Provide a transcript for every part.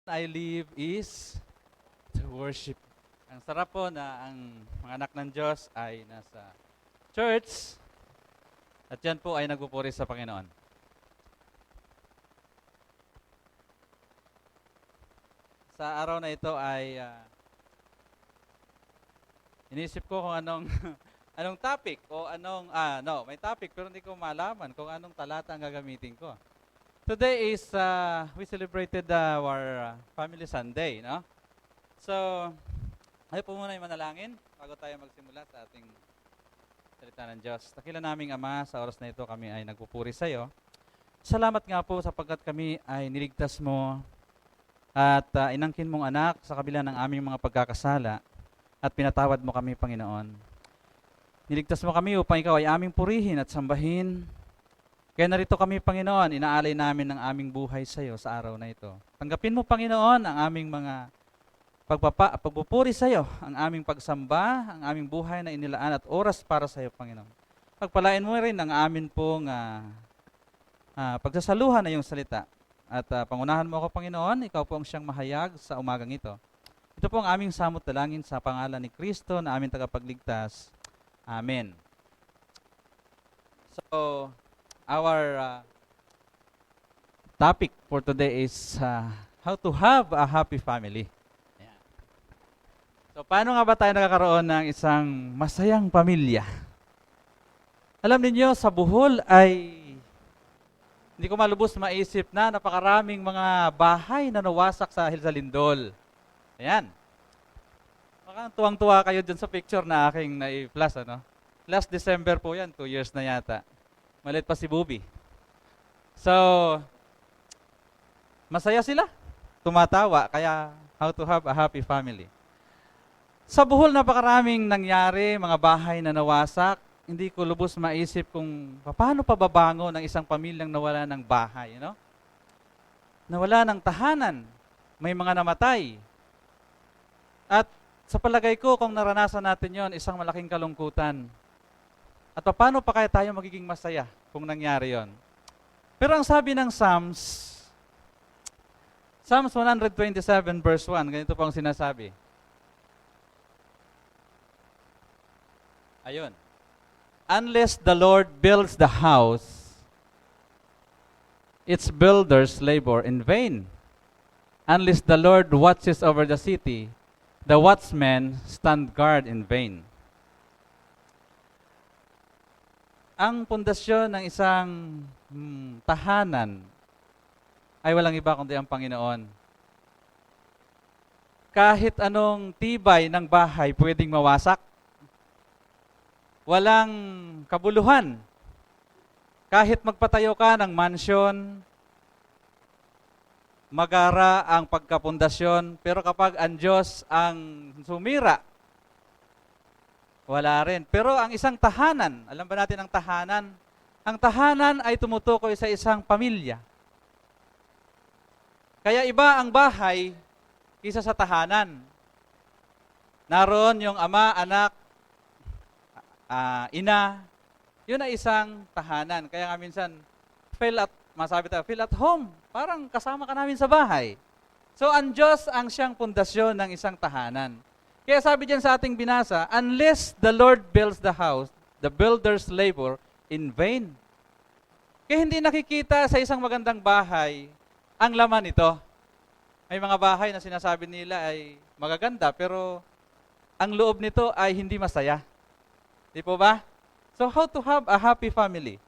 I live is to worship. Ang sarap po na ang mga anak ng Diyos ay nasa church at yan po ay nagpupuri sa Panginoon. Sa araw na ito ay inisip ko kung anong anong topic o may topic pero hindi ko malaman kung anong talata ang gagamitin ko. Today is, we celebrated our Family Sunday, no? So, ayaw po muna yung manalangin bago tayo magsimula sa ating salita ng Diyos. Dakila naming Ama, sa oras na ito kami ay nagpupuri sa iyo. Salamat nga po sapagkat kami ay niligtas mo at inangkin mong anak sa kabila ng aming mga pagkakasala at pinatawad mo kami, Panginoon. Niligtas mo kami upang ikaw ay aming purihin at sambahin. Kaya narito kami, Panginoon, inaalay namin ang aming buhay sa iyo sa araw na ito. Tanggapin mo, Panginoon, ang aming mga pagpupuri sa iyo, ang aming pagsamba, ang aming buhay na inilaan at oras para sa iyo, Panginoon. Pagpalain mo rin ang amin pong pagsasaluhan na iyong salita. At pangunahan mo ako, Panginoon, ikaw po ang siyang mahayag sa umagang ito. Ito po ang aming samot dalangin sa pangalan ni Kristo na aming tagapagligtas. Amen. So, our topic for today is how to have a happy family. Ayan. So, paano nga ba tayo nakakaroon ng isang masayang pamilya? Alam niyo sa Bohol ay hindi ko malubos maisip na napakaraming mga bahay na nawasak sa Lindol. Ayan. Baka tuwang-tuwa kayo dyan sa picture na aking na-plus, ano? Last December po yan, 2 years na yata. Malit pa si Bobby. So, masaya sila. Tumatawa. Kaya, how to have a happy family. Sa Bohol, napakaraming nangyari, mga bahay na nawasak. Hindi ko lubos maisip kung paano pababango ng isang pamilyang nawala ng bahay. You know? Nawala ng tahanan. May mga namatay. At sa palagay ko, kung naranasan natin yon, isang malaking kalungkutan. At paano pa kaya tayo magiging masaya kung nangyari yon? Pero ang sabi ng Psalms 127 verse 1, ganito po ang sinasabi. Ayun. Unless the Lord builds the house, its builders labor in vain. Unless the Lord watches over the city, the watchmen stand guard in vain. Ang pundasyon ng isang tahanan ay walang iba kundi ang Panginoon. Kahit anong tibay ng bahay pwedeng mawasak. Walang kabuluhan. Kahit magpatayo ka ng mansyon, magara ang pagkapundasyon, pero kapag ang Diyos ang sumira, wala rin. Pero ang isang tahanan, alam ba natin ang tahanan? Ang tahanan ay tumutukoy sa isang pamilya. Kaya iba ang bahay kaysa sa tahanan. Naroon yung ama, anak, ina, yun ay isang tahanan. Kaya nga minsan, feel at home. Parang kasama ka namin sa bahay. So, ang Diyos ang siyang pundasyon ng isang tahanan. Kaya sabi diyan sa ating binasa, unless the Lord builds the house, the builders labor in vain. Kaya hindi nakikita sa isang magandang bahay ang laman nito. May mga bahay na sinasabi nila ay magaganda, pero ang loob nito ay hindi masaya. Di po ba? So how to have a happy family?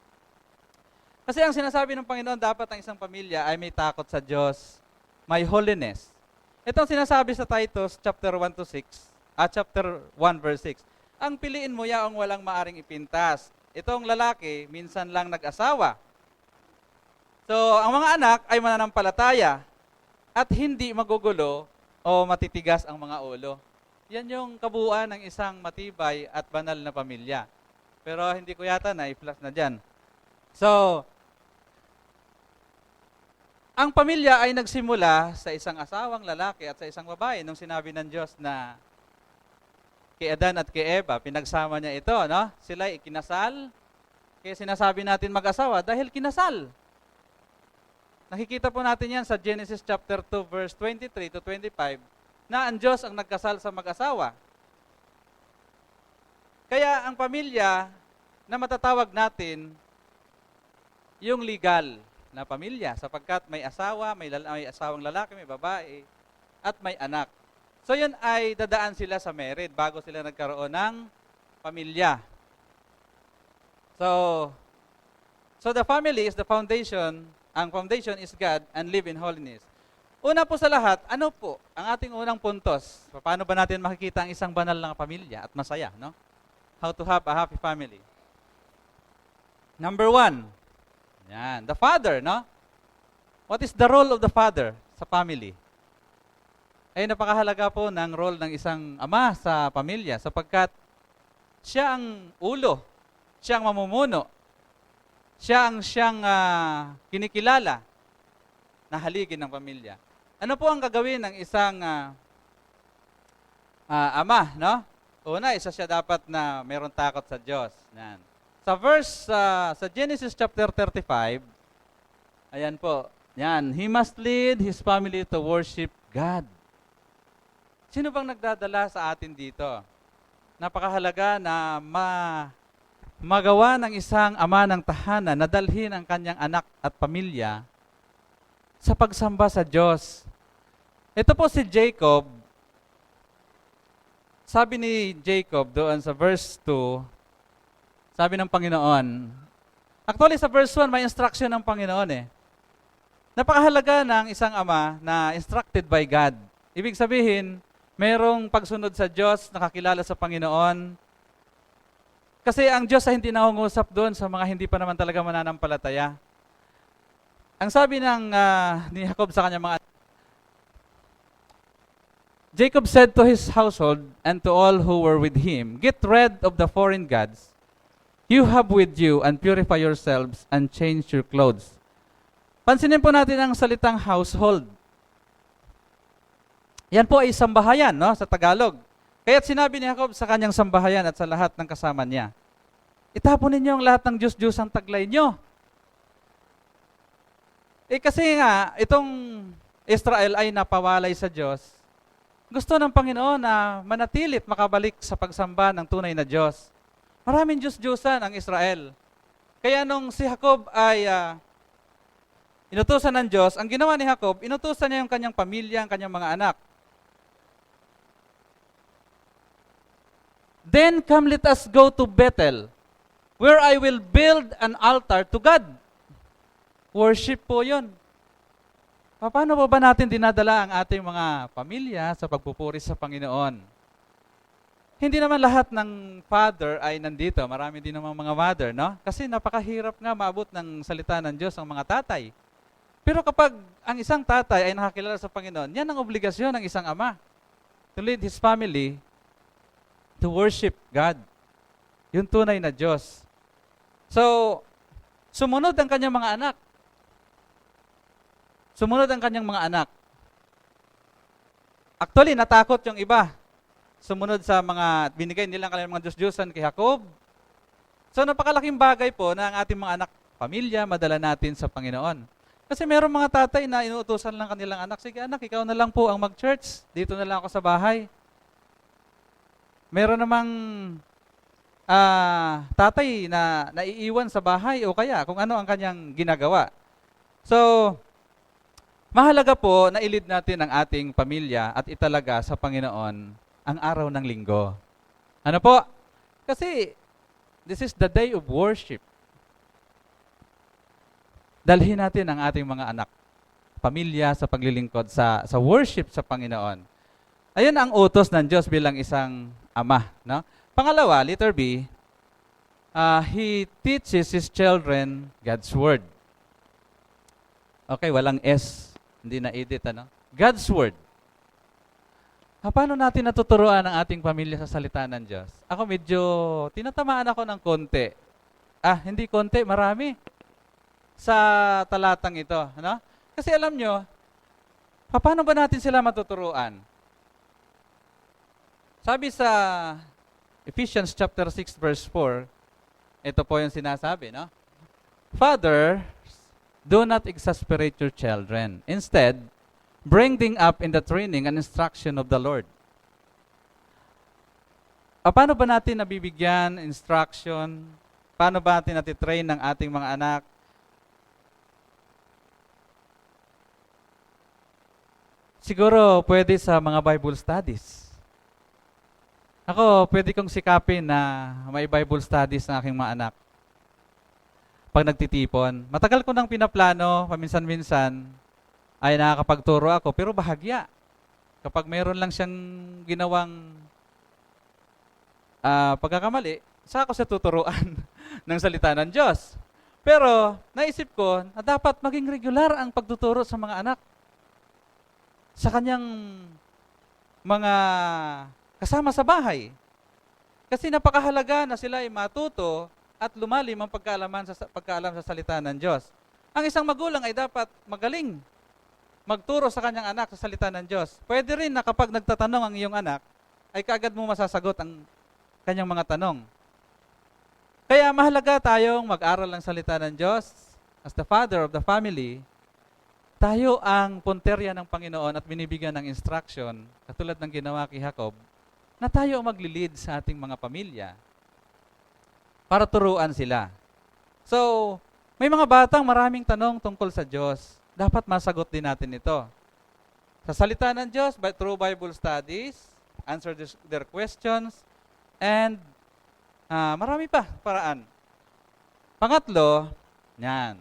Kasi ang sinasabi ng Panginoon, dapat ang isang pamilya ay may takot sa Diyos, may holiness. Ito ang sinasabi sa Titus chapter 1 verse 6. Ang piliin mo yaong walang maaring ipintas. Itong lalaki, minsan lang nag-asawa. So, ang mga anak ay mananampalataya at hindi magugulo o matitigas ang mga ulo. Yan yung kabuuan ng isang matibay at banal na pamilya. Pero hindi ko yata na-i-plus na dyan. So, ang pamilya ay nagsimula sa isang asawang lalaki at sa isang babae nung sinabi ng Diyos na kay Adan at kay Eva, pinagsama niya ito, no? Sila ay kinasal. Kaya sinasabi natin mag-asawa dahil kinasal. Nakikita po natin yan sa Genesis chapter 2 verse 23 to 25 na ang Diyos ang nagkasal sa mag-asawa. Kaya ang pamilya na matatawag natin yung legal na pamilya sapagkat may asawa, may asawang lalaki, may babae, at may anak. So yun ay dadaan sila sa married bago sila nagkaroon ng pamilya. So the family is the foundation. Ang foundation is God and live in holiness. Una po sa lahat, ano po ang ating unang puntos? Paano ba natin makikita ang isang banal na pamilya at masaya, no? How to have a happy family. Number 1, yan, the father, no? What is the role of the father sa family? Ay napakahalaga po ng role ng isang ama sa pamilya sapagkat siya ang ulo, siya ang mamumuno, siya ang kinikilala na haligi ng pamilya. Ano po ang gagawin ng isang ama, no? Una, isa siya dapat na mayroon takot sa Diyos. Yan. Sa Genesis chapter 35, ayan po, yan, he must lead his family to worship God. Sino bang nagdadala sa atin dito? Napakahalaga na magawa ng isang ama ng tahanan na dalhin ang kanyang anak at pamilya sa pagsamba sa Diyos. Ito po si Jacob. Sabi ni Jacob doon sa verse 2, sabi ng Panginoon, actually sa verse 1 may instruction ng Panginoon eh. Napakahalaga ng isang ama na instructed by God. Ibig sabihin, merong pagsunod sa Diyos, nakakilala sa Panginoon. Kasi ang Diyos ay hindi nangungusap doon sa mga hindi pa naman talaga mananampalataya. Ang sabi ni Jacob sa kanyang mga Jacob said to his household and to all who were with him, "Get rid of the foreign gods you have with you and purify yourselves and change your clothes." Pansinin po natin ang salitang household. Yan po ay sambahayan, no, sa Tagalog. Kaya't sinabi ni Jacob sa kanyang sambahayan at sa lahat ng kasama niya, itapon ninyo ang lahat ng Diyos-Diyosang taglay nyo. Kasi nga, itong Israel ay napawalay sa Diyos. Gusto ng Panginoon na manatilit makabalik sa pagsamba ng tunay na Diyos. Maraming Diyos-Diyosan ang Israel. Kaya nung si Jacob ay inutusan ng Diyos, ang ginawa ni Jacob, inutusan niya yung kanyang pamilya, ang kanyang mga anak. Then come, let us go to Bethel, where I will build an altar to God. Worship po yun. Paano ba natin dinadala ang ating mga pamilya sa pagpupuri sa Panginoon? Hindi naman lahat ng father ay nandito. Marami din naman mga mother, no? Kasi napakahirap nga maabot ng salita ng Diyos ang mga tatay. Pero kapag ang isang tatay ay nakakilala sa Panginoon, yan ang obligasyon ng isang ama. To lead his family to worship God. Yung tunay na Diyos. So, sumunod ang kanyang mga anak. Sumunod ang kanyang mga anak. Actually, natakot yung iba. Sumunod sa mga binigay nilang kanilang mga Diyos-Diyosan kay Jacob. So, napakalaking bagay po na ang ating mga anak, pamilya, madala natin sa Panginoon. Kasi mayroong mga tatay na inuutosan lang kanilang anak, sige anak, ikaw na lang po ang mag-church. Dito na lang ako sa bahay. Meron namang tatay na naiiwan sa bahay o kaya kung ano ang kanyang ginagawa. So, mahalaga po na ilid natin ang ating pamilya at italaga sa Panginoon ang araw ng linggo. Ano po? Kasi this is the day of worship. Dalhin natin ang ating mga anak, pamilya sa paglilingkod sa worship sa Panginoon. Ayun ang utos ng Diyos bilang isang ama, no? Pangalawa, letter B, he teaches his children God's word. Okay, walang S, hindi na edit, ano? God's word. Paano natin natuturuan ang ating pamilya sa salita ng Diyos? Ako medyo tinatamaan ako ng konti. Hindi konti, marami. Sa talatang ito, ano? Kasi alam nyo, paano ba natin sila matuturuan? Sabi sa Ephesians chapter 6 verse 4, ito po yung sinasabi, no? Fathers, Do not exasperate your children. Instead, bring them up in the training and instruction of the Lord. Paano ba natin nabibigyan instruction? Paano ba natin natitrain ng ating mga anak? Siguro pwede sa mga Bible studies. Ako, pwede kong sikapin na may Bible studies ng aking mga anak. Pag nagtitipon, matagal ko nang pinaplano, paminsan-minsan, ay nakakapagturo ako, pero bahagya. Kapag mayroon lang siyang ginawang pagkakamali, saka ko siya tuturuan ng salita ng Diyos. Pero, naisip ko na dapat maging regular ang pagtuturo sa mga anak. Sa kanyang mga kasama sa bahay. Kasi napakahalaga na sila ay matuto at lumalim ang pagkaalam sa salita ng Diyos. Ang isang magulang ay dapat magaling magturo sa kanyang anak sa salita ng Diyos. Pwede rin na kapag nagtatanong ang iyong anak, ay kaagad mo masasagot ang kanyang mga tanong. Kaya mahalaga tayong mag-aral ng salita ng Diyos. As the father of the family, tayo ang punterya ng Panginoon at binibigyan ng instruction, katulad ng ginawa kay Jacob, na tayo ang magli-lead sa ating mga pamilya para turuan sila. So, may mga batang maraming tanong tungkol sa Diyos. Dapat masagot din natin ito. Sa salita ng Diyos, through Bible studies, answer their questions, and marami pa paraan. Pangatlo, yan.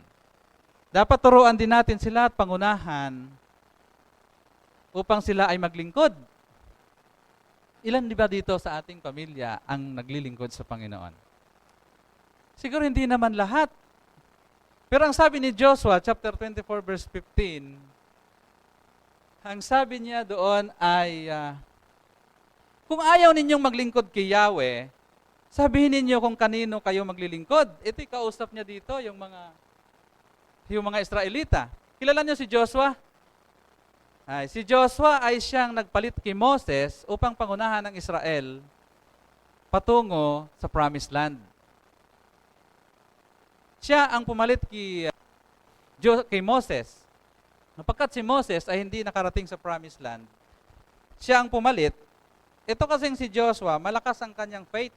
Dapat turuan din natin sila at pangunahan upang sila ay maglingkod. Ilan di ba dito sa ating pamilya ang naglilingkod sa Panginoon? Siguro hindi naman lahat. Pero ang sabi ni Joshua, chapter 24, verse 15, ang sabi niya doon ay, kung ayaw ninyong maglingkod kay Yahweh, sabihin ninyo kung kanino kayo maglilingkod. Ito'y kausap niya dito, yung mga Israelita. Kilala niyo si Joshua? Si Joshua ay siyang nagpalit kay Moses upang pangunahan ng Israel patungo sa Promised Land. Siya ang pumalit kay Moses. Napagkat si Moses ay hindi nakarating sa Promised Land, siya ang pumalit. Ito kasing si Joshua, malakas ang kanyang faith.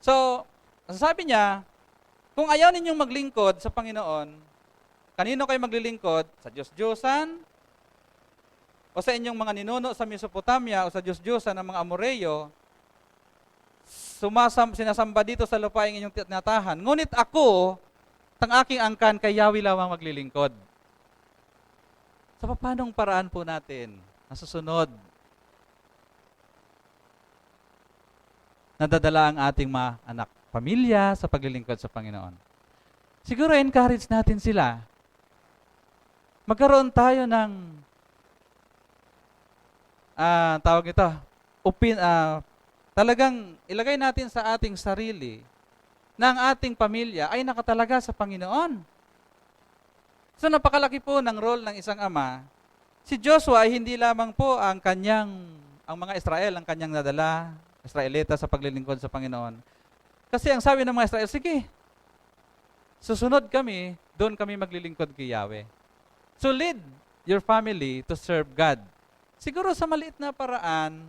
So, sabi niya, kung ayaw ninyong maglingkod sa Panginoon, kanino kayo maglilingkod? Sa Diyos-Diyosan? O sa inyong mga ninuno sa Mesopotamia o sa Diyos-Diyosan ng mga Amoreyo? Sinasamba dito sa lupaing inyong tinatahan. Ngunit ako, ang aking angkan, kay Yahweh lamang maglilingkod. Sa paanong paraan po natin nasusunod? Nadadala ang ating mga anak, pamilya sa paglilingkod sa Panginoon. Siguro encourage natin sila. Magkaroon tayo ng tawag ito, talagang ilagay natin sa ating sarili na ang ating pamilya ay nakatalaga sa Panginoon. So napakalaki po ng role ng isang ama. Si Joshua ay hindi lamang po ang mga Israel ang kanyang nadala, Israelita sa paglilingkod sa Panginoon. Kasi ang sabi ng mga Israel, sige, susunod kami, doon kami maglilingkod kay Yahweh. So lead your family to serve God. Siguro sa maliit na paraan,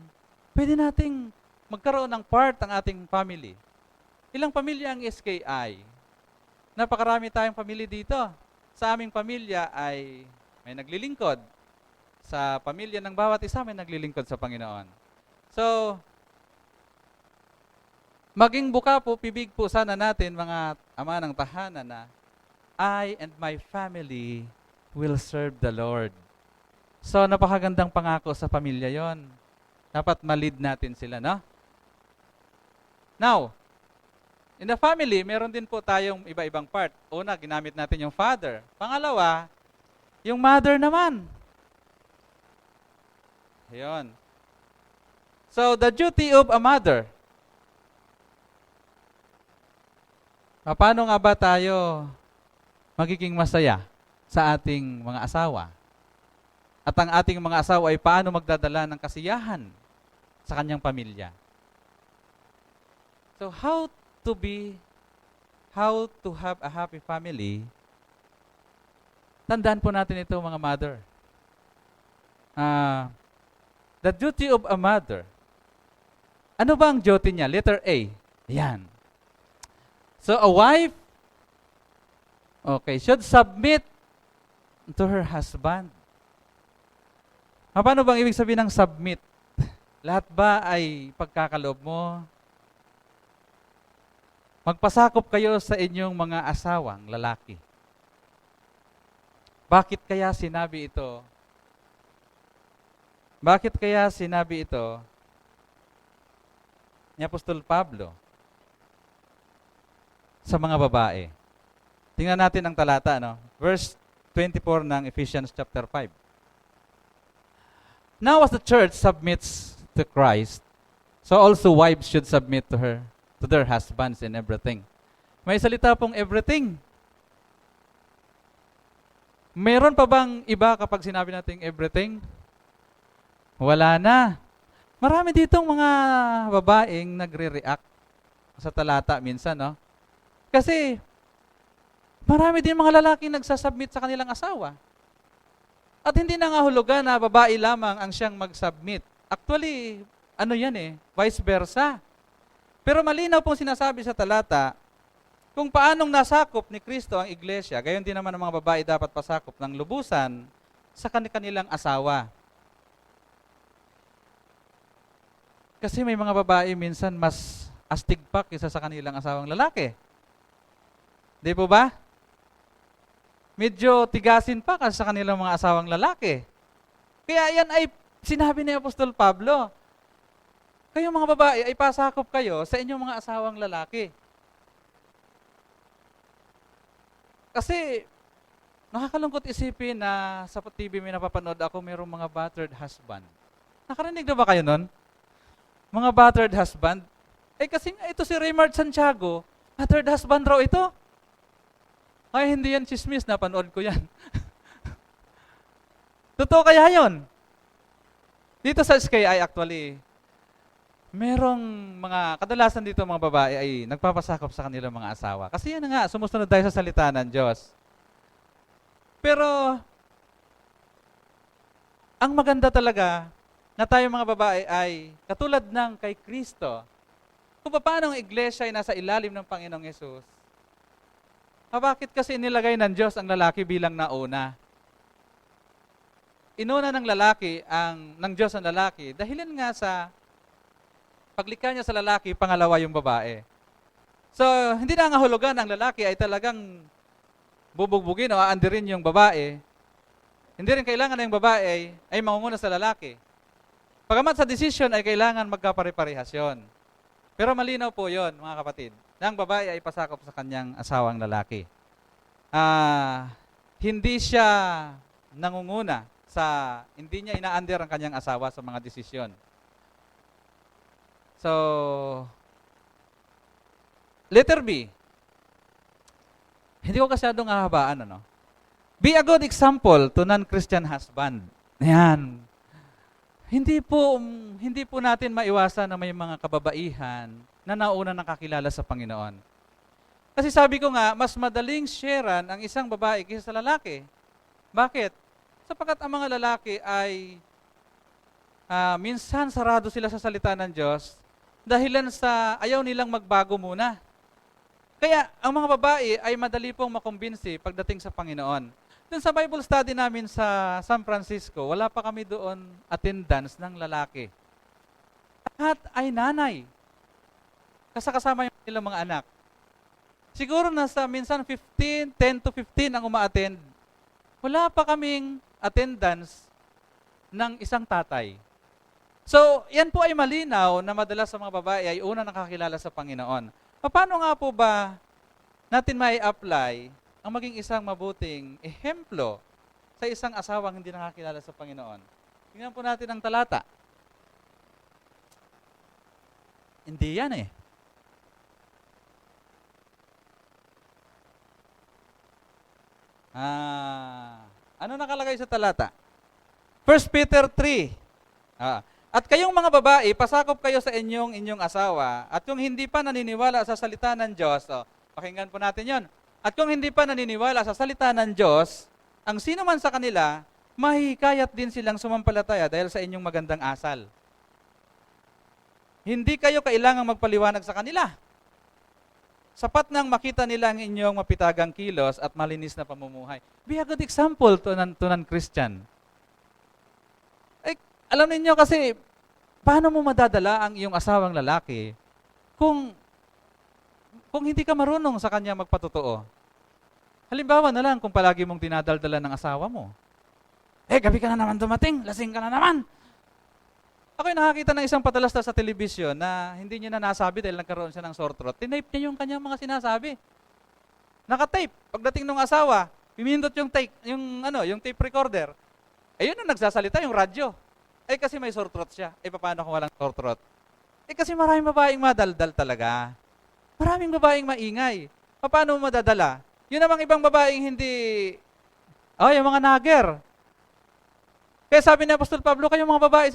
pwede nating magkaroon ng part ang ating family. Ilang pamilya ang SKI? Napakarami tayong pamilya dito. Sa aming pamilya ay may naglilingkod. Sa pamilya ng bawat isa may naglilingkod sa Panginoon. So, maging buka po, pibig po sana natin mga ama ng tahanan na I and my family will serve the Lord. So, napakagandang pangako sa pamilya yon. Dapat ma-lead natin sila, no? Now, in the family, meron din po tayong iba-ibang part. Una, ginamit natin yung father. Pangalawa, yung mother naman. Ayun. So, the duty of a mother. Paano nga ba tayo magiging masaya sa ating mga asawa? At ang ating mga asawa ay paano magdadala ng kasiyahan sa kanyang pamilya? So how how to have a happy family, tandaan po natin ito mga mother. The duty of a mother. Ano ba ang duty niya? Letter A. Yan. So a wife, should submit to her husband. Paano bang ibig sabihin ng submit? Lahat ba ay pagkakaloob mo? Magpasakop kayo sa inyong mga asawang lalaki. Bakit kaya sinabi ito? Bakit kaya sinabi ito ni Apostol Pablo sa mga babae? Tingnan natin ang talata, no? Verse 24 ng Ephesians chapter 5. Now as the church submits to Christ, so also wives should submit to their husbands in everything. May salita pong everything. Meron pa bang iba kapag sinabi natin everything? Wala na. Marami ditong mga babaeng nagre-react sa talata minsan, no? Kasi marami din mga lalaking nagsasubmit sa kanilang asawa. At hindi nangahulugan na babae lamang ang siyang mag-submit. Actually, ano yan vice versa. Pero malinaw pong sinasabi sa talata, kung paanong nasakop ni Kristo ang iglesia, gayon din naman ang mga babae dapat pasakop ng lubusan sa kanilang asawa. Kasi may mga babae minsan mas astig pa kaysa sa kanilang asawang lalaki. Di po ba? Medyo tigasin pa kasi sa kanilang mga asawang lalaki. Kaya yan ay sinabi ni Apostol Pablo. Kayong mga babae ay pasakop kayo sa inyong mga asawang lalaki. Kasi nakakalungkot isipin na sa TV may napapanood ako, mayroong mga battered husband. Nakarinig na ba kayo nun? Mga battered husband? Kasi ito si Raymart Santiago, battered husband raw ito. Ay, hindi yan chismis, napanood ko yan. Totoo kaya yun? Dito sa SKI actually, merong kadalasan dito mga babae ay nagpapasakop sa kanilang mga asawa. Kasi yan nga, sumusunod tayo sa salita ng Diyos. Pero, ang maganda talaga na tayo mga babae ay katulad ng kay Kristo, kung paano ang iglesia ay nasa ilalim ng Panginoong Yesus, bakit kasi inilagay ng Diyos ang lalaki bilang nauna? Inuna ng Diyos ang lalaki, dahilan nga sa paglikha niya sa lalaki, pangalawa yung babae. So, hindi na ngahulugan ang lalaki ay talagang bubugbugin o aandirin yung babae. Hindi rin kailangan na yung babae ay mangunguna sa lalaki. Pagamat sa decision ay kailangan magkapare-parehas yun. Pero malinaw po yun, mga kapatid, na ang babae ay pasakop sa kanyang asawang lalaki. Hindi siya nangunguna hindi niya ina-under ang kanyang asawa sa mga desisyon. So, letter B. Hindi ko kasyadong hahabaan, Be a good example to non-Christian husband. Ayan. Hindi po natin maiwasan na may mga kababaihan na nauna nakakilala sa Panginoon. Kasi sabi ko nga, mas madaling sharean ang isang babae kaysa sa lalaki. Bakit? Sapagkat ang mga lalaki ay minsan sarado sila sa salita ng Diyos dahilan sa ayaw nilang magbago muna. Kaya ang mga babae ay madali pong makumbinsi pagdating sa Panginoon. Dun sa Bible study namin sa San Francisco, wala pa kami doon attendance ng lalaki. Lahat ay nanay. Kasama yung nilang mga anak. Siguro nasa minsan 10 to 15 ang uma-attend. Wala pa kaming attendance ng isang tatay. So, yan po ay malinaw na madalas sa mga babae ay una nakakilala sa Panginoon. Paano nga po ba natin may apply ang maging isang mabuting ehemplo sa isang asawang hindi nakakilala sa Panginoon? Tingnan po natin ang talata. Hindi yan Ano nakalagay sa talata? 1 Peter 3. At kayong mga babae, pasakop kayo sa inyong asawa, at kung hindi pa naniniwala sa salita ng Diyos, Pakinggan po natin yon. At kung hindi pa naniniwala sa salita ng Diyos, ang sino man sa kanila, mahihikayat din silang sumampalataya dahil sa inyong magandang asal. Hindi kayo kailangang magpaliwanag sa kanila. Sapat nang makita nila ang inyong mapitagang kilos at malinis na pamumuhay. Be a good example to non-Christian. Alam niyo kasi, paano mo madadala ang iyong asawang lalaki kung hindi ka marunong sa kanya magpatotoo? Halimbawa na lang kung palagi mong dinadaldala ng asawa mo. Gabi ka na naman dumating, lasing ka na naman. Ako'y nakakita ng isang padalastas sa telebisyon na hindi niya na nasabi dahil nagkaroon siya ng sore throat. Tinape niya yung kanyang mga sinasabi. Nakatape. Pagdating ng asawa, pimindot yung tape recorder. Ayun ang nagsasalita, yung radyo. Kasi may sore throat siya. Paano kung walang sore throat? Kasi maraming babaeng madaldal talaga. Maraming babaeng maingay. Paano mo madadala? Yun namang ibang babaeng hindi, yung mga nager. Kaya sabi ni Apostol Pablo, kayong mga babae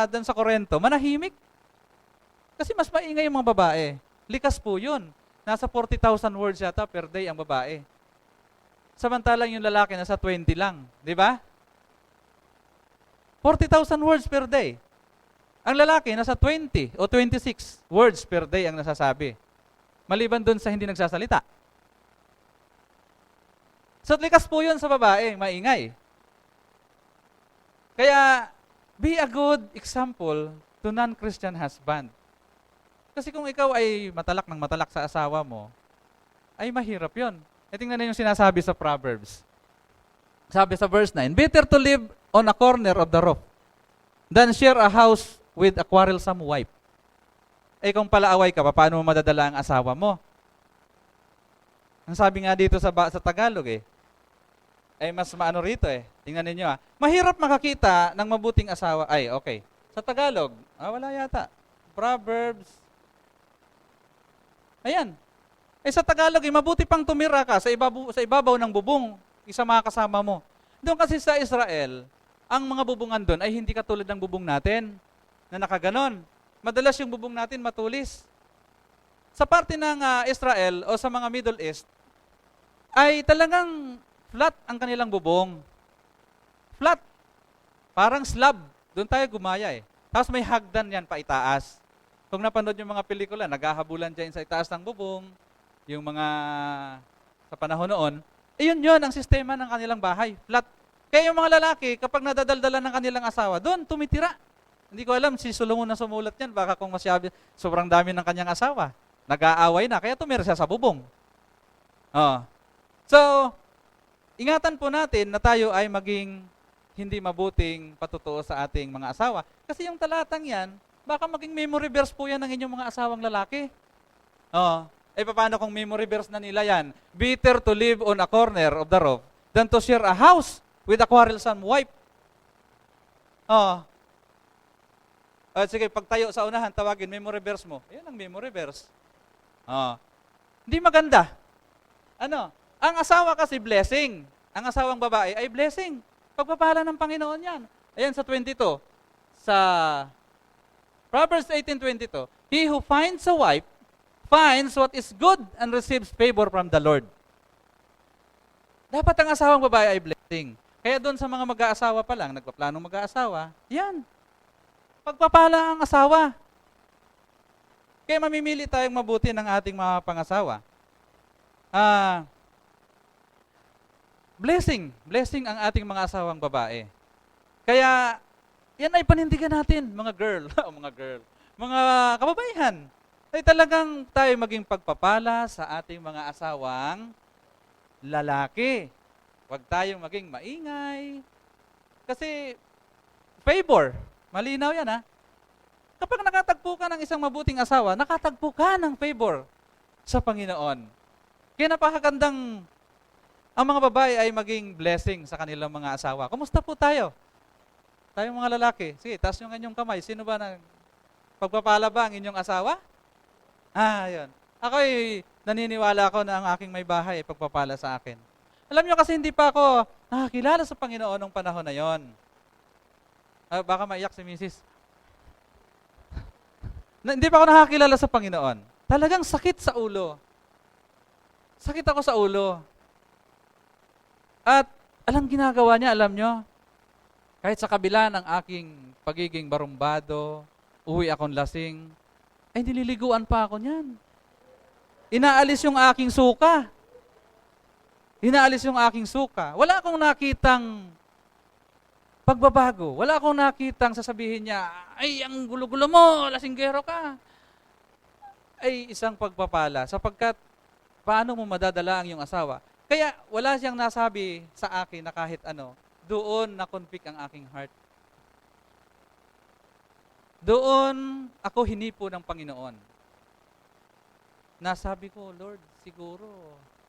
doon sa Corinto, manahimik. Kasi mas maingay yung mga babae. Likas po yun. Nasa 40,000 words yata per day ang babae. Samantalang yung lalaki nasa 20 lang. Di ba? 40,000 words per day. Ang lalaki nasa 20 o 26 words per day ang nasasabi. Maliban doon sa hindi nagsasalita. So likas po yun sa babae, maingay. Kaya, be a good example to non-Christian husband. Kasi kung ikaw ay matalak ng matalak sa asawa mo, ay mahirap yun. Tingnan na yung sinasabi sa Proverbs. Sabi sa verse 9, better to live on a corner of the roof than share a house with a quarrelsome wife. Kung palaaway ka, paano mo madadala ang asawa mo? Ang sabi nga dito sa Tagalog mas maano rito Tingnan ninyo Mahirap makakita ng mabuting asawa. Okay. Sa Tagalog, wala yata. Proverbs. Ayan. Sa Tagalog, mabuti pang tumira ka sa ibabaw ng bubong, isa mga kasama mo. Doon kasi sa Israel, ang mga bubungan doon ay hindi katulad ng bubong natin na nakaganon. Madalas yung bubong natin matulis. Sa parte ng Israel o sa mga Middle East, ay talagang flat ang kanilang bubong. Flat. Parang slab. Doon tayo gumaya Tapos may hagdan yan pa itaas. Kung napanood yung mga pelikula, naghahabulan dyan sa itaas ng bubong, yung mga sa panahon noon, yun ang sistema ng kanilang bahay. Flat. Kaya yung mga lalaki, kapag nadadaldalan ng kanilang asawa, doon tumitira. Hindi ko alam si Solomon na sumulat yan. Baka kung masyabi, sobrang dami ng kanyang asawa. Nag-aaway na, kaya tumira siya sa bubong. So, ingatan po natin na tayo ay maging hindi mabuting patutuo sa ating mga asawa. Kasi yung talatang yan, baka maging memory verse po yan ng inyong mga asawang lalaki. Paano kung memory verse na nila yan? Better to live on a corner of the roof than to share a house with a quarrelsome wife. Sige, pag tayo sa unahan, tawagin memory verse mo. Ayan ang memory verse. Hindi maganda. Ang asawa kasi blessing. Ang asawang babae ay blessing. Pagpapala ng Panginoon yan. Ayan sa 22. Sa Proverbs 18:22. He who finds a wife finds what is good and receives favor from the Lord. Dapat ang asawang babae ay blessing. Kaya doon sa mga mag-aasawa pa lang, nagpaplanong mag-aasawa, yan. Pagpapala ang asawa. Kaya mamimili tayong mabuti ng ating mga pangasawa. Blessing ang ating mga asawang babae. Kaya, yan ay panindigan natin, mga mga kababaihan. Ay talagang tayo maging pagpapala sa ating mga asawang lalaki. Huwag tayong maging maingay. Kasi, favor. Malinaw yan Kapag nakatagpo ka ng isang mabuting asawa, nakatagpo ka ng favor sa Panginoon. Kaya napakagandang ang mga babae ay maging blessing sa kanilang mga asawa. Kumusta po tayo? Tayong mga lalaki. Sige, taas yung inyong kamay. Sino ba pagpapala ba ang inyong asawa? Yun. Ako'y naniniwala ako na ang aking may bahay ay pagpapala sa akin. Alam nyo kasi hindi pa ako nakakilala sa Panginoon nung panahon na yon. Baka maiyak si Mrs. Hindi pa ako nakakilala sa Panginoon. Talagang sakit sa ulo. Sakit ako sa ulo. At alam ginagawa niya, alam nyo? Kahit sa kabila ng aking pagiging barumbado, uwi akong lasing, ay nililiguan pa ako niyan. Inaalis yung aking suka. Inaalis yung aking suka. Wala akong nakitang pagbabago. Wala akong nakitang sasabihin niya, ay, ang gulo-gulo mo, lasinggero ka. Ay, isang pagpapala. Sapagkat, paano mo madadala ang iyong asawa? Kaya, wala siyang nasabi sa akin na kahit ano, doon na-convict ang aking heart. Doon ako hinipo ng Panginoon. Nasabi ko, Lord, siguro,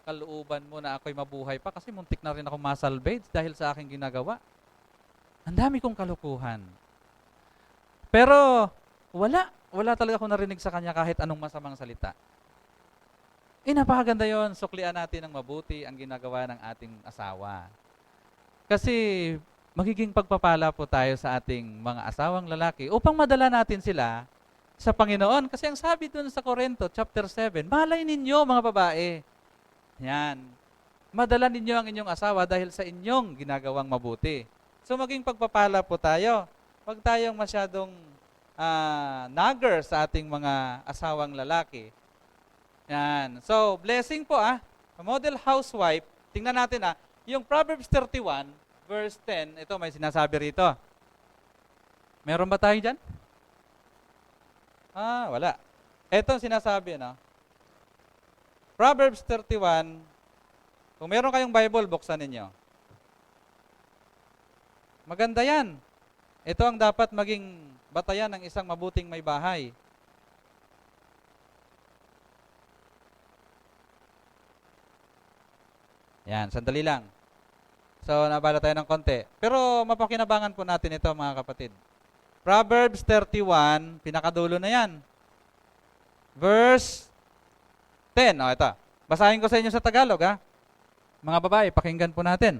kalooban mo na ako'y mabuhay pa kasi muntik na rin ako masalvage dahil sa aking ginagawa. Ang dami kong kalukuhan. Pero, wala talaga ako narinig sa kanya kahit anong masamang salita. Napakaganda yon, suklian natin ng mabuti ang ginagawa ng ating asawa. Kasi magiging pagpapala po tayo sa ating mga asawang lalaki upang madala natin sila sa Panginoon. Kasi ang sabi dun sa Corinto, chapter 7, malay ninyo mga babae. Yan. Madala ninyo ang inyong asawa dahil sa inyong ginagawang mabuti. So maging pagpapala po tayo. Huwag tayong masyadong nagger sa ating mga asawang lalaki. Yan. So, blessing po A model housewife, tingnan natin yung Proverbs 31, verse 10, ito may sinasabi rito. Meron ba tayo dyan? Wala. Ito sinasabi, Proverbs 31, kung meron kayong Bible, buksan ninyo. Maganda yan. Ito ang dapat maging batayan ng isang mabuting may bahay. Yan, sandali lang. So, nabala tayo ng konti. Pero mapakinabangan po natin ito mga kapatid. Proverbs 31, pinakadulo na yan. Verse 10. Ito. Basahin ko sa inyo sa Tagalog, Mga babae, pakinggan po natin.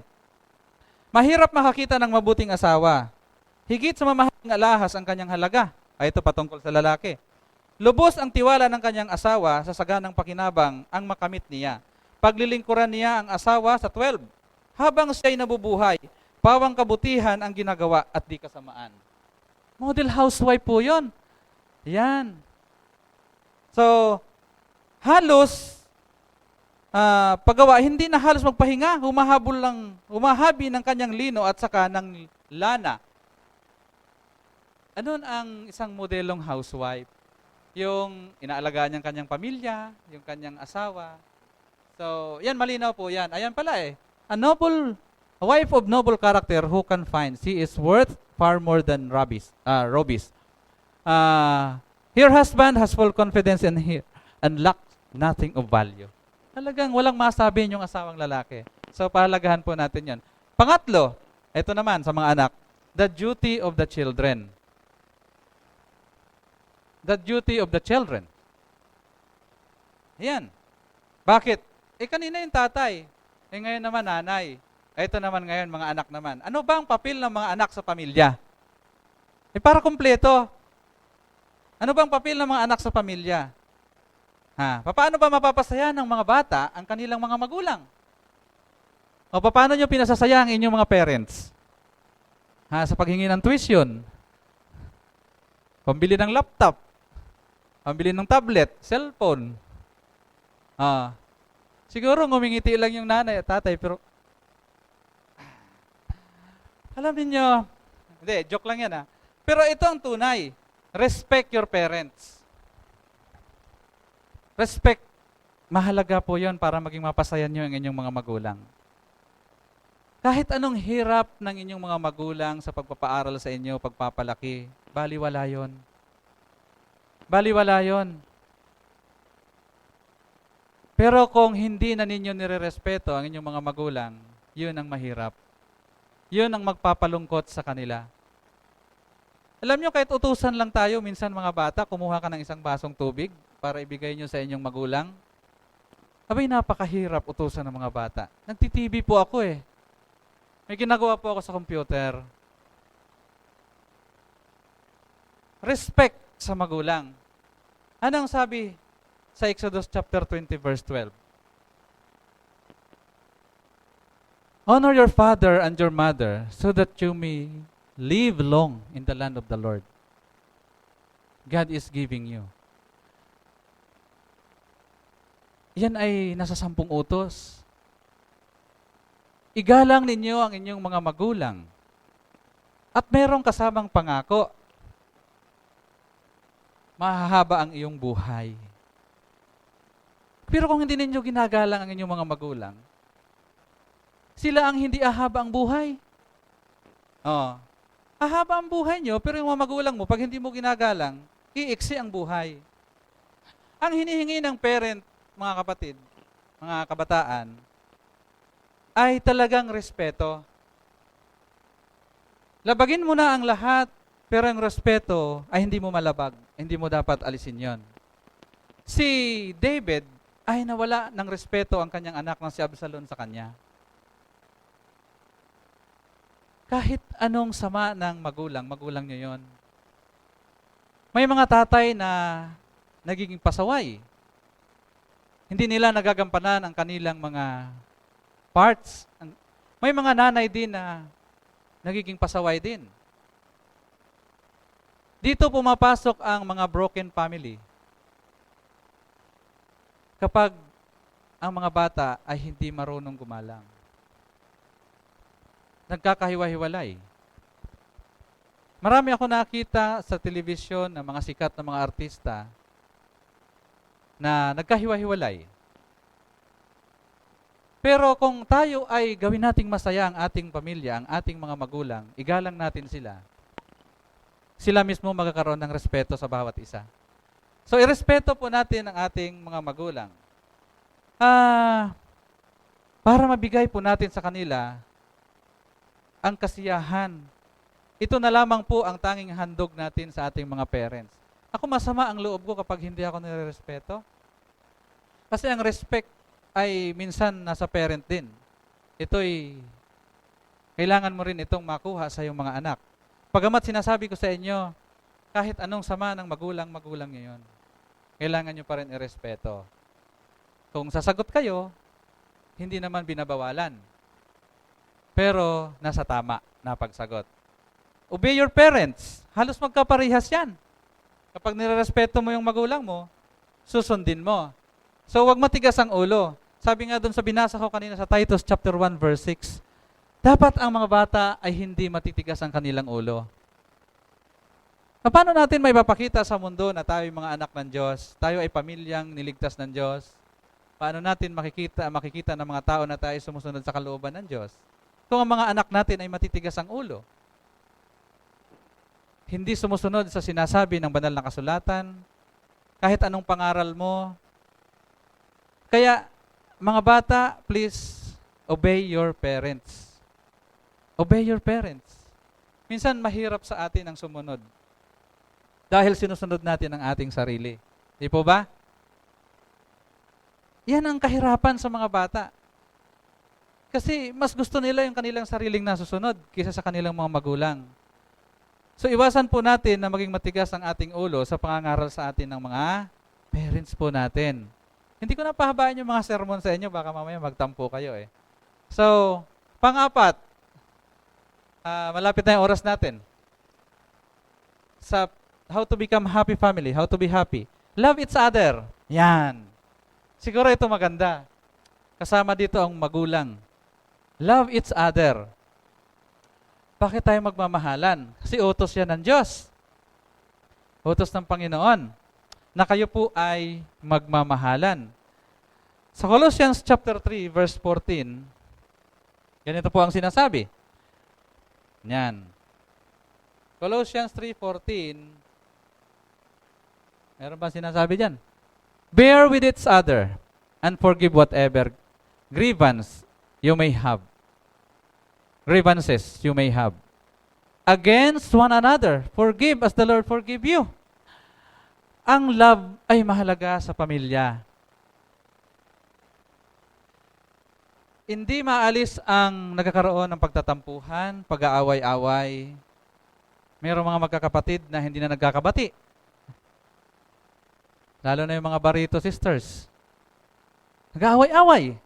Mahirap makakita ng mabuting asawa. Higit sa mamahaling alahas ang kanyang halaga. Ito patungkol sa lalaki. Lubos ang tiwala ng kanyang asawa sa saganang pakinabang ang makamit niya. Paglilingkuran niya ang asawa sa 12. Habang siya'y nabubuhay, pawang kabutihan ang ginagawa at di kasamaan. Model housewife po yun. Yan. So, halos, paggawa, hindi na halos magpahinga, humahabi ng kanyang lino at saka ng lana. Ano ang isang modelong housewife? Yung inaalagaan niyang kanyang pamilya, yung kanyang asawa. So, yan, malinaw po yan. Ayan pala a wife of noble character who can find, she is worth far more than rubies. Her husband has full confidence in her and lacks nothing of value. Talagang walang masabi yung asawang lalaki. So, pahalagahan po natin yan. Pangatlo, ito naman sa mga anak, the duty of the children. The duty of the children. Yan. Bakit? Kanina yung tatay. Ngayon naman nanay. Ito naman ngayon mga anak naman. Ano ba ang papel ng mga anak sa pamilya? Para kumpleto. Ano ba ang papel ng mga anak sa pamilya? Paano ba mapapasaya ng mga bata ang kanilang mga magulang? O paano nyo pinasasaya ang inyong mga parents? Sa paghingi ng tuition, pambili ng laptop, pambili ng tablet, cellphone. Siguro ngumingiti lang yung nanay at tatay, pero alam niyo, hindi, joke lang yan Pero ito ang tunay. Respect your parents. Respect. Mahalaga po yon para maging mapasaya nyo ang inyong mga magulang. Kahit anong hirap ng inyong mga magulang sa pagpapaaral sa inyo, pagpapalaki, baliwala yon. Baliwala yon. Pero kung hindi na ninyo nirerespeto ang inyong mga magulang, yun ang mahirap. Yun ang magpapalungkot sa kanila. Alam nyo, kahit utusan lang tayo, minsan mga bata, kumuha ka ng isang basong tubig para ibigay nyo sa inyong magulang. Abay, napakahirap utusan ng mga bata. Nagtitv po ako May ginagawa po ako sa computer. Respect sa magulang. Anong sabi sa Exodus chapter 20 verse 12? Honor your father and your mother so that you may live long in the land of the Lord. God is giving you. Yan ay nasa 10 utos. Igalang ninyo ang inyong mga magulang. At merong kasamang pangako. Mahahaba ang iyong buhay. Pero kung hindi ninyo ginagalang ang inyong mga magulang, sila ang hindi ahaba ang buhay. Oh. Ahaba ang buhay nyo, pero yung mga magulang mo, pag hindi mo ginagalang, iiksi ang buhay. Ang hinihingi ng parent, mga kapatid, mga kabataan, ay talagang respeto. Labagin mo na ang lahat, pero ang respeto ay hindi mo malabag. Hindi mo dapat alisin yon. Si David ay nawala ng respeto ang kanyang anak na si Absalom sa kanya. Kahit anong sama ng magulang niyo yon. May mga tatay na nagiging pasaway. Hindi nila nagagampanan ang kanilang mga parts. May mga nanay din na nagiging pasaway din. Dito pumapasok ang mga broken family. Kapag ang mga bata ay hindi marunong gumalang. Nagkakahiwa-hiwalay. Marami ako nakita sa telebisyon ng mga sikat na mga artista na nagkahiwa-hiwalay. Pero kung tayo ay gawin nating masaya ang ating pamilya, ang ating mga magulang, igalang natin sila, sila mismo magkakaroon ng respeto sa bawat isa. So, irespeto po natin ang ating mga magulang. Para mabigay po natin sa kanila ang kasiyahan. Ito na lamang po ang tanging handog natin sa ating mga parents. Ako masama ang loob ko kapag hindi ako nirerespeto. Kasi ang respect ay minsan nasa parent din. Ito'y kailangan mo rin itong makuha sa iyong mga anak. Pagamat sinasabi ko sa inyo, kahit anong sama ng magulang niyo yun, kailangan nyo pa rin irespeto. Kung sasagot kayo, hindi naman binabawalan. Pero nasa tama na pagsagot. Obey your parents. Halos magkaparehas yan. Kapag nirerespeto mo yung magulang mo, susundin mo. So wag matigas ang ulo. Sabi nga doon sa binasa ko kanina sa Titus chapter 1 verse 6, dapat ang mga bata ay hindi matitigas ang kanilang ulo. Paano natin may papakita sa mundo na tayo ay mga anak ng Diyos, tayo ay pamilyang niligtas ng Diyos? Paano natin makikita ng mga tao na tayo sumusunod sa kalooban ng Diyos? Kung ang mga anak natin ay matitigas ang ulo, hindi sumusunod sa sinasabi ng banal na kasulatan, kahit anong pangaral mo. Kaya, mga bata, please, obey your parents. Obey your parents. Minsan, mahirap sa atin ang sumunod. Dahil sinusunod natin ang ating sarili. Di po ba? Yan ang kahirapan sa mga bata. Kasi mas gusto nila yung kanilang sariling nasusunod kaysa sa kanilang mga magulang. So iwasan po natin na maging matigas ang ating ulo sa pangangaral sa atin ng mga parents po natin. Hindi ko na pahabain yung mga sermon sa inyo, baka mamaya magtampo kayo eh. So, pang-apat, malapit na yung oras natin. Sa how to become happy family, how to be happy. Love each other. Yan. Siguro ito maganda. Kasama dito ang magulang. Love each other. Bakit tayo magmamahalan? Kasi utos yan ng Diyos. Utos ng Panginoon na kayo po ay magmamahalan. Sa Colossians chapter 3 verse 14, ganito po ang sinasabi. Yan. Colossians 3:14, meron ba sinasabi dyan? Bear with each other and forgive whatever grievance you may have. Grievances you may have. Against one another, forgive as the Lord forgive you. Ang love ay mahalaga sa pamilya. Hindi maalis ang nagkakaroon ng pagtatampuhan, pag-aaway-away. Mayroong mga magkakapatid na hindi na nagkakabati. Lalo na yung mga Barito sisters. Nag-aaway-away.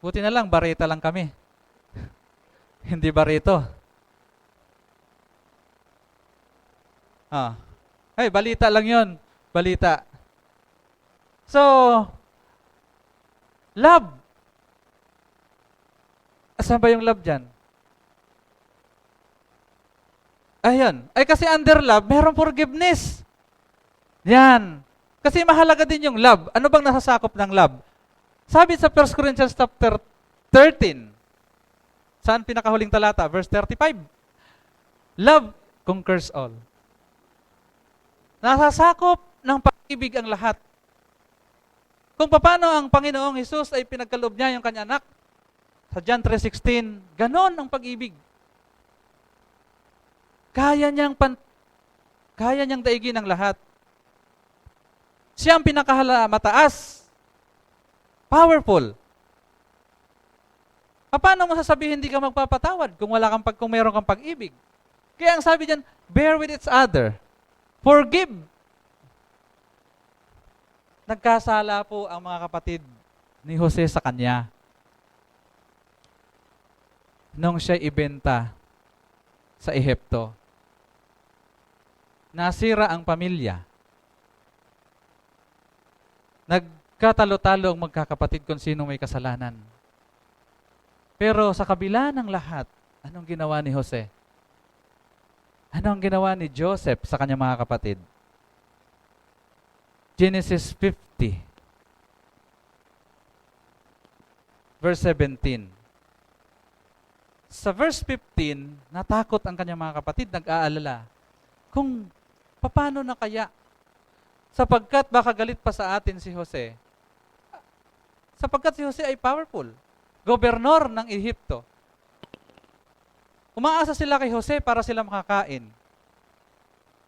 Buti na lang, Barita lang kami. Hindi ba rito? Ay, balita lang yun. Balita. So, love. Asan ba yung love dyan? Ayun. Ay kasi under love, merong forgiveness. Yan. Kasi mahalaga din yung love. Ano bang nasasakop ng love? Sabi sa 1 Corinthians chapter 13, saan pinakahuling talata? Verse 35. Love conquers all. Nasasakop ng pag-ibig ang lahat. Kung paano ang Panginoong Hesus ay pinagkaloob niya yung kanyang anak, sa John 3:16, ganon ang pag-ibig. Kaya niyang daigin ang lahat. Siya ang mataas. Powerful. Paano mo sasabihin hindi ka magpapatawad kung meron kang pag-ibig? Kaya ang sabi diyan, bear with each other. Forgive. Nagkasala po ang mga kapatid ni Jose sa kanya. Nung siya ibenta sa Ehipto. Nasira ang pamilya. Nagkatalo-talo ang magkakapatid kung sino may kasalanan. Pero sa kabila ng lahat, anong ginawa ni Jose? Anong ginawa ni Joseph sa kanyang mga kapatid? Genesis 50, verse 17. Sa verse 15, natakot ang kanyang mga kapatid, nag-aalala. Kung paano na kaya? Sapagkat baka galit pa sa atin si Jose. Sapagkat si Jose ay powerful. Gobernador ng Ehipto. Umaasa sila kay Jose para sila makakain.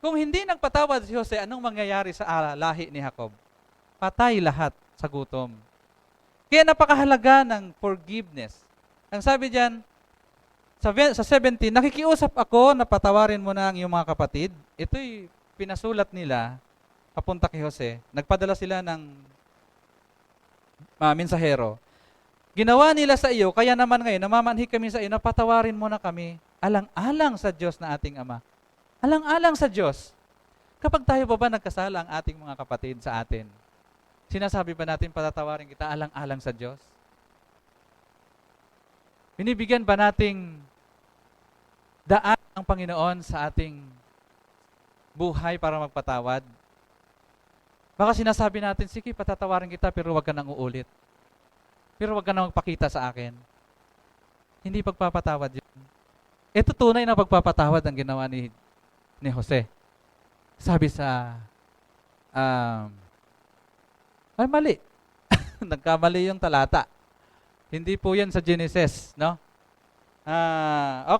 Kung hindi nagpatawad si Jose, anong mangyayari sa lahi ni Jacob? Patay lahat sa gutom. Kaya napakahalaga ng forgiveness. Ang sabi diyan, sa 17, nakikiusap ako na patawarin mo na ang iyong mga kapatid. Ito'y pinasulat nila papunta kay Jose. Nagpadala sila ng mensahero. Ginawa nila sa iyo, kaya naman ngayon, namamanhik kami sa iyo na patawarin mo na kami alang-alang sa Diyos na ating Ama. Alang-alang sa Diyos. Kapag tayo ba nagkasala ang ating mga kapatid sa atin, sinasabi ba natin patatawarin kita alang-alang sa Diyos? Binibigyan ba nating daan ang Panginoon sa ating buhay para magpatawad? Baka sinasabi natin, sige, patatawarin kita pero wag ka nang uulit. Pero wag ka nang magpakita sa akin. Hindi pagpapatawad yun. Ito tunay na pagpapatawad ang ginawa ni Jose. Sabi sa, ay mali. Nagkamali yung talata. Hindi po yan sa Genesis, no?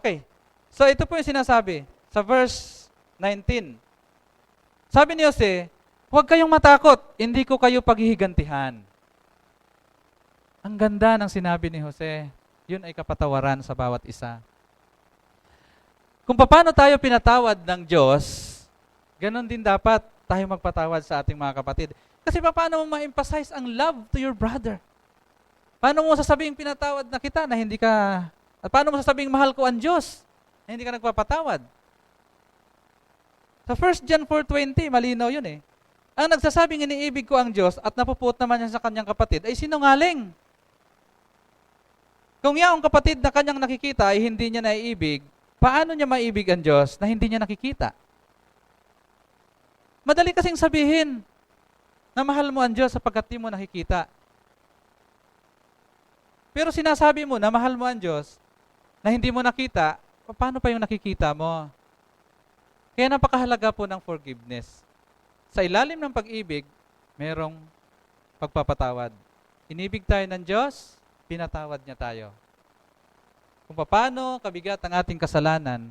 Okay. So ito po yung sinasabi sa verse 19. Sabi ni Jose, huwag kayong matakot, hindi ko kayo paghihigantihan. Ang ganda ng sinabi ni Jose, yun ay kapatawaran sa bawat isa. Kung paano tayo pinatawad ng Diyos, ganon din dapat tayo magpatawad sa ating mga kapatid. Kasi paano mo ma-emphasize ang love to your brother? Paano mo sasabing pinatawad na kita na hindi ka, at paano mo sasabing mahal ko ang Diyos na hindi ka nagpapatawad? Sa 1 John 4:20, malinaw yun eh. Ang nagsasabing iniibig ko ang Diyos at napuput naman niya sa kanyang kapatid ay sinungaling. Kung yaong kapatid na kanyang nakikita ay hindi niya naiibig, paano niya maibig ang Diyos na hindi niya nakikita? Madali kasing sabihin na mahal mo ang Diyos sapagkat di mo nakikita. Pero sinasabi mo na mahal mo ang Diyos na hindi mo nakita, paano pa yung nakikita mo? Kaya napakahalaga po ng forgiveness. Sa ilalim ng pag-ibig, merong pagpapatawad. Inibig tayo ng Diyos, pinatawad niya tayo. Kung paano kabigat ang ating kasalanan,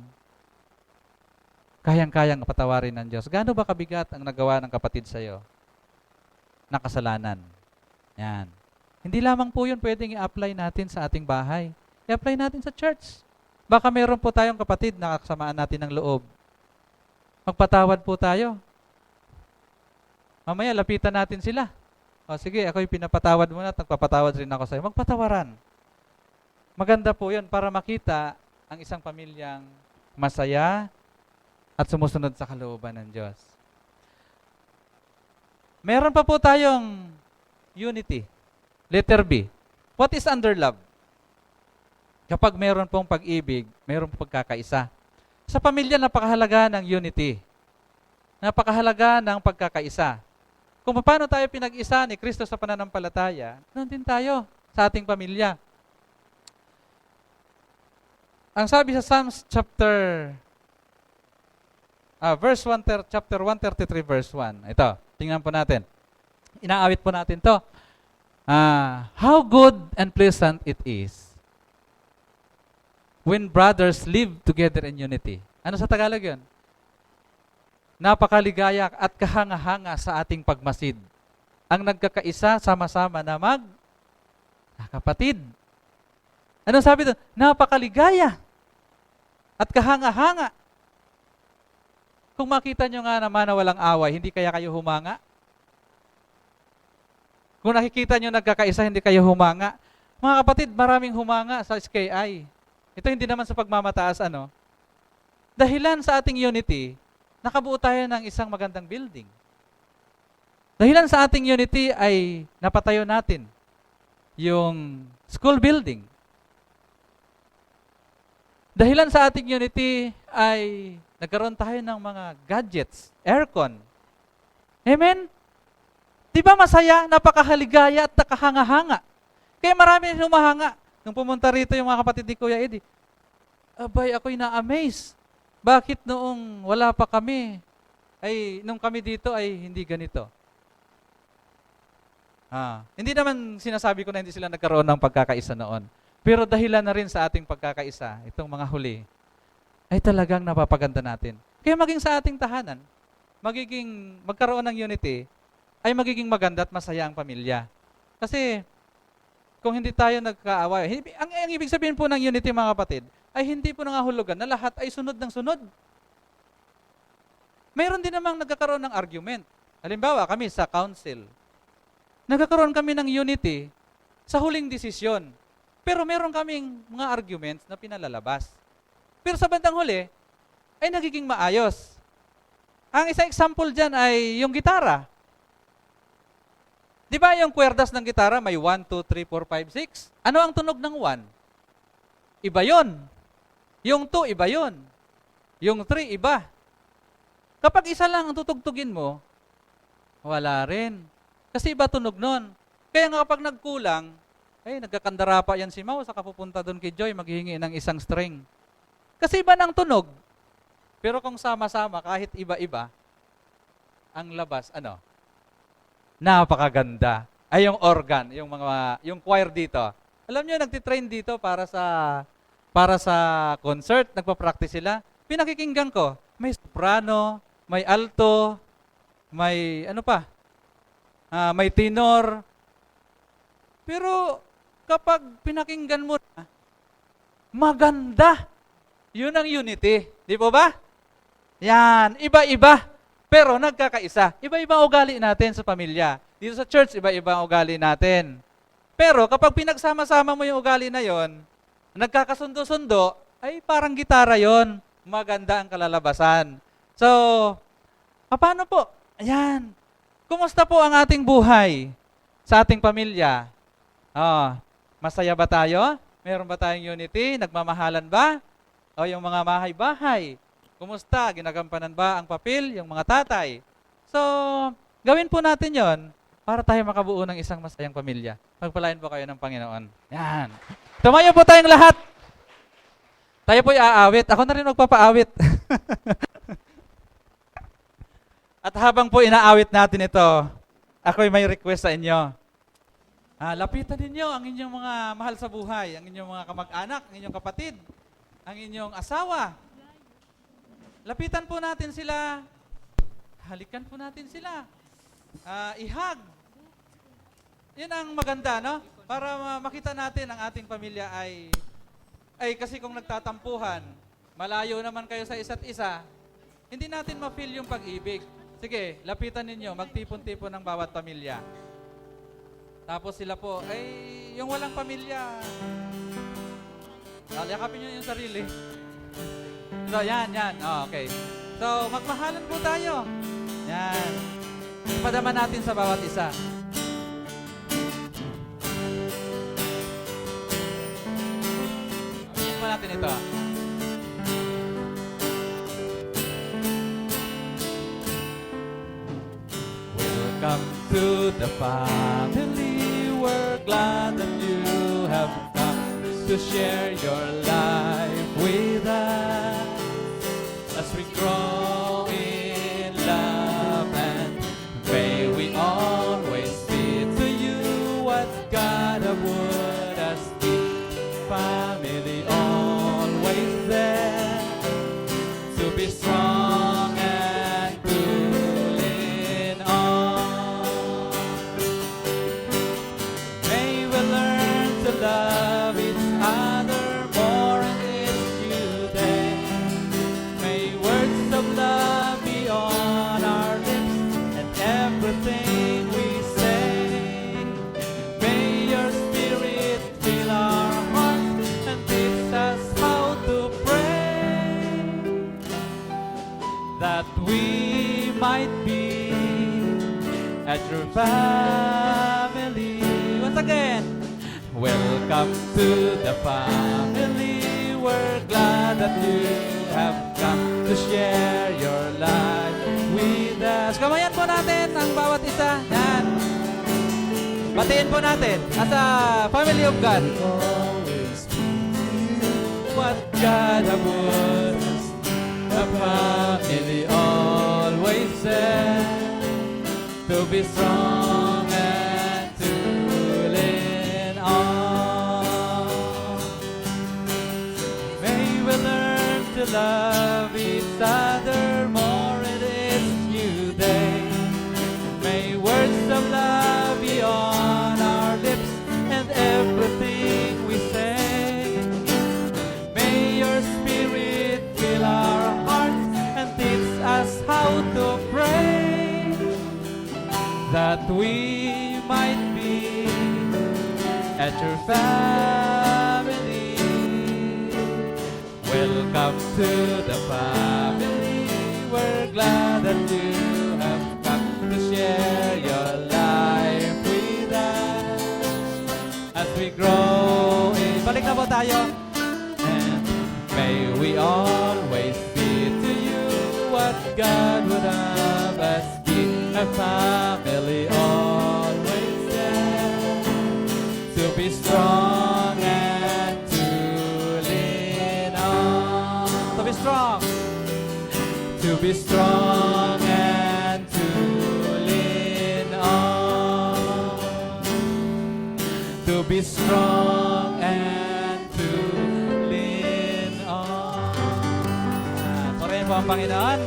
kayang-kayang patawarin ng Diyos. Gaano ba kabigat ang nagawa ng kapatid sa iyo na kasalanan? Yan. Hindi lamang po yun pwedeng i-apply natin sa ating bahay. I-apply natin sa church. Baka meron po tayong kapatid na kasamaan natin ng loob. Magpatawad po tayo. Mamaya, lapitan natin sila. O sige, ako'y pinapatawad mo na at nagpapatawad rin ako sa iyo. Magpatawaran. Maganda po yun para makita ang isang pamilyang masaya at sumusunod sa kalooban ng Diyos. Meron pa po tayong unity. Letter B. What is under love? Kapag meron pong pag-ibig, meron pong pagkakaisa. Sa pamilya, napakahalaga ng unity. Napakahalaga ng pagkakaisa. Kung paano tayo pinag-isa ni Kristo sa pananampalataya, noon din tayo sa ating pamilya. Ang sabi sa Psalms chapter 133 verse 1. Ito, tingnan po natin. Inaawit po natin to. How good and pleasant it is when brothers live together in unity. Ano sa Tagalog yun? Napakaligaya at kahanga-hanga sa ating pagmasid. Ang nagkakaisa, sama-sama na kapatid. Ano sabi doon? Napakaligaya at kahanga-hanga. Kung makita nyo nga naman na walang away, hindi kaya kayo humanga? Kung nakikita nyo nagkakaisa, hindi kayo humanga? Mga kapatid, maraming humanga sa SKI. Ito hindi naman sa pagmamataas, Dahilan sa ating unity, nakabuo tayo ng isang magandang building. Dahilan sa ating unity ay napatayo natin yung school building. Dahilan sa ating unity ay nagkaroon tayo ng mga gadgets, aircon. Amen? Di ba masaya, napakahaligaya at nakahanga-hanga? Kaya marami humahanga. Nung pumunta rito yung mga kapatid ni Kuya Eddie, abay, ako'y na-amaze. Bakit noong wala pa kami, nung kami dito ay hindi ganito? Hindi naman sinasabi ko na hindi sila nagkaroon ng pagkakaisa noon. Pero dahilan na rin sa ating pagkakaisa, itong mga huli, ay talagang napapaganda natin. Kaya maging sa ating tahanan, magkaroon ng unity, ay magiging maganda at masaya ang pamilya. Kasi, kung hindi tayo nagkaaway, ang ibig sabihin po ng unity, mga kapatid, ay hindi po nangahulugan na lahat ay sunod ng sunod. Mayroon din namang nagkakaroon ng argument. Halimbawa, kami sa council, nagkakaroon kami ng unity sa huling desisyon. Pero meron kaming mga arguments na pinalalabas. Pero sa bandang huli, ay nagiging maayos. Ang isang example dyan ay yung gitara. Di ba yung kwerdas ng gitara may 1, 2, 3, 4, 5, 6? Ano ang tunog ng 1? Iba yon. Yung 2, iba yon. Yung 3, iba. Kapag isa lang ang tutugtugin mo, wala rin. Kasi iba tunog nun. Kaya nga kapag nagkulang, nagkakandara pa yan si Mau, saka pupunta doon kay Joy, maghihingi ng isang string. Kasi iba ng tunog. Pero kung sama-sama, kahit iba-iba, ang labas, napakaganda. Ay, yung organ, yung choir dito. Alam nyo, nagtitrain dito para sa concert, nagpa-practice sila. Pinakikinggan ko, may soprano, may alto, may may tenor. Pero kapag pinakinggan mo na, maganda. Yun ang unity. Di po ba? Yan, iba-iba. Pero nagkakaisa. Iba-iba ang ugali natin sa pamilya. Dito sa church, iba-iba ang ugali natin. Pero kapag pinagsama-sama mo yung ugali na yon, nagkakasundo-sundo, ay parang gitara yon. Maganda ang kalalabasan. So, paano po? Ayan. Kumusta po ang ating buhay sa ating pamilya? Masaya ba tayo? Meron ba tayong unity? Nagmamahalan ba? O yung mga bahay-bahay? Kumusta? Ginagampanan ba ang papel, yung mga tatay? So, gawin po natin yon para tayo makabuo ng isang masayang pamilya. Pagpalain po kayo ng Panginoon. Yan. Tumayo po tayong lahat. Tayo po'y aawit. Ako na rin magpapaawit. At habang po inaawit natin ito, ako'y may request sa inyo. Lapitan ninyo ang inyong mga mahal sa buhay, ang inyong mga kamag-anak, ang inyong kapatid, ang inyong asawa. Lapitan po natin sila. Halikan po natin sila. Ihag. Yan ang maganda, no? Para makita natin ang ating pamilya ay kasi kung nagtatampuhan, malayo naman kayo sa isa't isa, hindi natin ma-feel yung pag-ibig. Sige, lapitan ninyo, magtipon-tipon ng bawat pamilya. Tapos sila po, yung walang pamilya, Yakapin nyo yung sarili. So, yan. Oh, okay. So, magmahalan po tayo. Yan. Ipadama natin sa bawat isa. Amin pa natin ito. Welcome to the family. We're glad that you have come to share your life with us as we grow in love, and may we always be to you what God would us be. Family always there to be strong and to lean on. May we learn to love each other more in this new day. May words of love be on our lips and everything we say. May your spirit fill our hearts and teach us how to pray, that we might be at your family. Once again, welcome to the family. We're glad that you have come to share your life with us. Kamayan po natin ang bawat isa. Yan. Batiin po natin as a family of God. What God would us, the family always said, to be strong and to lean on. May we learn to love each other more in this new day. May words of love be on our lips and everything we say. May your spirit fill our hearts and teach us how to pray, that we might be at your family. Welcome to the family. We're glad that you have come to share your life with us as we grow in. Balik na po tayo. And may we always be to you what God would have us be. A family always there to be strong and to lean on. To be strong. To be strong and to lean on. To be strong and to lean on. Purihin po ang Panginoon.